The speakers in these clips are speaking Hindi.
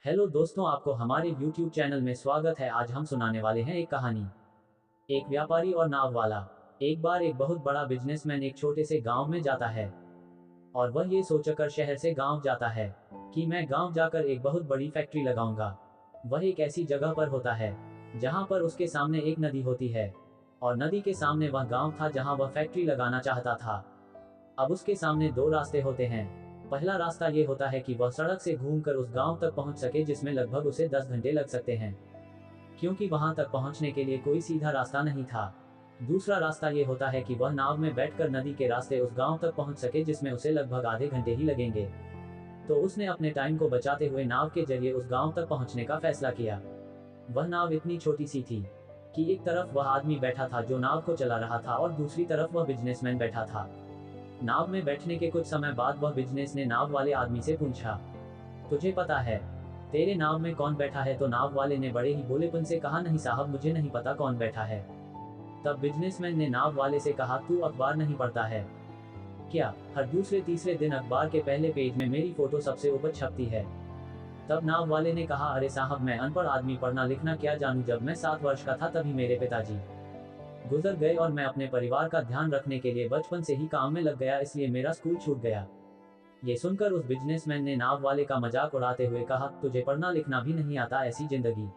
हेलो दोस्तों, आपको हमारे YouTube चैनल में स्वागत है। आज हम सुनाने वाले हैं एक कहानी। एक व्यापारी और नाव वाला। एक बार एक बहुत बड़ा बिजनेसमैन एक छोटे से गांव में जाता है और वह ये सोचकर शहर से गांव जाता है कि मैं गांव जाकर एक बहुत बड़ी फैक्ट्री लगाऊंगा। वह एक ऐसी जगह पर होता है जहां पर उसके सामने एक नदी होती है और नदी के सामने वह गांव था जहां वह फैक्ट्री लगाना चाहता था। अब उसके सामने दो रास्ते होते हैं। पहला रास्ता ये होता है कि वह सड़क से घूमकर उस गांव तक पहुंच सके, जिसमें लगभग उसे 10 घंटे लग सकते हैं, क्योंकि वहां तक पहुंचने के लिए कोई सीधा रास्ता नहीं था। दूसरा रास्ता ये होता है कि वह नाव में बैठकर नदी के रास्ते उस गांव तक पहुंच सके, जिसमें उसे लगभग आधे घंटे ही लगेंगे। तो उसने अपने टाइम को बचाते हुए नाव के जरिए उस गांव तक पहुंचने का फैसला किया। वह नाव इतनी छोटी सी थी कि एक तरफ वह आदमी बैठा था जो नाव को चला रहा था और दूसरी तरफ वह बिजनेसमैन बैठा था। नाव में बैठने के कुछ समय बाद वह बिजनेस ने नाव वाले आदमी से पूछा, तुझे पता है तेरे नाव में कौन बैठा है? तो नाव वाले ने बड़े ही भोलेपन से कहा, नहीं साहब, मुझे नहीं पता कौन बैठा है। तब बिजनेसमैन ने नाव वाले से कहा, तू अखबार नहीं पढ़ता है क्या? हर दूसरे तीसरे दिन अखबार के पहले पेज में मेरी फोटो सबसे ऊपर छपती है। तब नाव वाले ने कहा, अरे साहब, मैं अनपढ़ आदमी, पढ़ना लिखना क्या जानूं। जब मैं 7 वर्ष का था तभी मेरे पिताजी गुजर गए और मैं अपने परिवार का ध्यान रखने के लिए बचपन से ही काम में लग गया, इसलिए मेरा स्कूल छूट गया। ये सुनकर उस बिजनेसमैन ने नाव वाले का मजाक उड़ाते हुए कहा, तुझे पढ़ना लिखना भी नहीं आता, ऐसी जिंदगी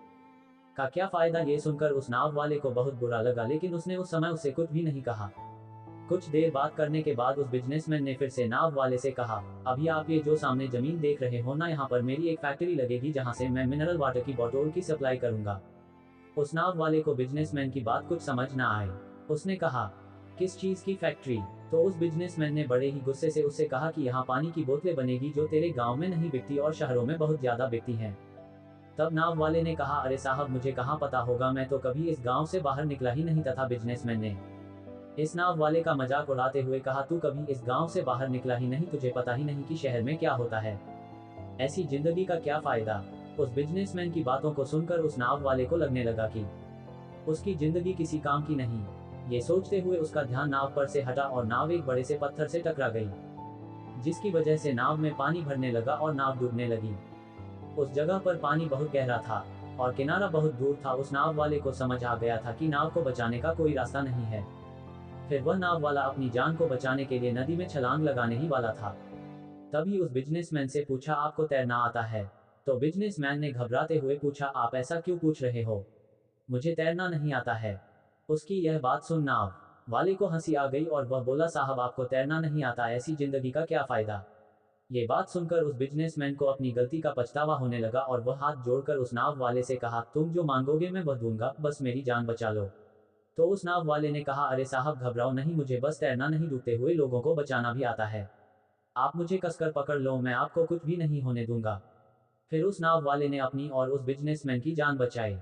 का क्या फायदा? ये सुनकर उस नाव वाले को बहुत बुरा लगा, लेकिन उसने उस समय उससे कुछ भी नहीं कहा। कुछ देर बात करने के बाद उस बिजनेसमैन ने फिर से नाव वाले से कहा, अभी आप ये जो सामने जमीन देख रहे हो ना, यहाँ पर मेरी एक फैक्ट्री लगेगी जहाँ से मैं मिनरल वाटर की बोतल की सप्लाई करूंगा। उस नाव वाले को बिजनेसमैन की बात कुछ समझ ना आई। उसने कहा, किस चीज की फैक्ट्री? तो उस बिजनेसमैन ने बड़े ही गुस्से से उससे कहा कि यहाँ पानी की बोतलें बनेगी जो तेरे गांव में नहीं बिकती और शहरों में बहुत ज्यादा बिकती हैं। तब नाव वाले ने कहा, अरे साहब, मुझे कहाँ पता होगा, मैं तो कभी इस गांव से बाहर निकला ही नहीं। तथा बिजनेसमैन ने इस नाव वाले का मजाक उड़ाते हुए कहा, तू कभी इस गांव से बाहर निकला ही नहीं, तुझे पता ही नहीं कि शहर में क्या होता है, ऐसी जिंदगी का क्या फायदा? उस बिजनेसमैन की बातों को सुनकर उस नाव वाले को लगने लगा कि उसकी जिंदगी किसी काम की नहीं। ये सोचते हुए उसका ध्यान नाव पर से हटा और नाव एक बड़े से पत्थर से टकरा गई, जिसकी वजह से नाव में पानी भरने लगा और नाव डूबने लगी। उस जगह पर पानी बहुत गहरा था और किनारा बहुत दूर था। उस नाव वाले को समझ आ गया था कि नाव को बचाने का कोई रास्ता नहीं है। फिर वह नाव वाला अपनी जान को बचाने के लिए नदी में छलांग लगाने ही वाला था। तभी उस बिजनेसमैन से पूछा, आपको तैरना आता है? तो बिजनेसमैन ने घबराते हुए पूछा, आप ऐसा क्यों पूछ रहे हो? मुझे तैरना नहीं आता है। उसकी यह बात सुन नाव वाले को हंसी आ गई और वह बोला, साहब, आपको तैरना नहीं आता, ऐसी जिंदगी का क्या फायदा? ये बात सुनकर उस बिजनेसमैन को अपनी गलती का पछतावा होने लगा और वह हाथ जोड़कर उस नाव वाले से कहा, तुम जो मांगोगे मैं वह दूंगा, बस मेरी जान बचा लो। तो उस नाव वाले ने कहा, अरे साहब, घबराओ नहीं, मुझे बस तैरना नहीं, डूबते हुए लोगों को बचाना भी आता है। आप मुझे कसकर पकड़ लो, मैं आपको कुछ भी नहीं होने दूंगा। फिर उस नाव वाले ने अपनी और उस बिजनेसमैन की जान बचाई।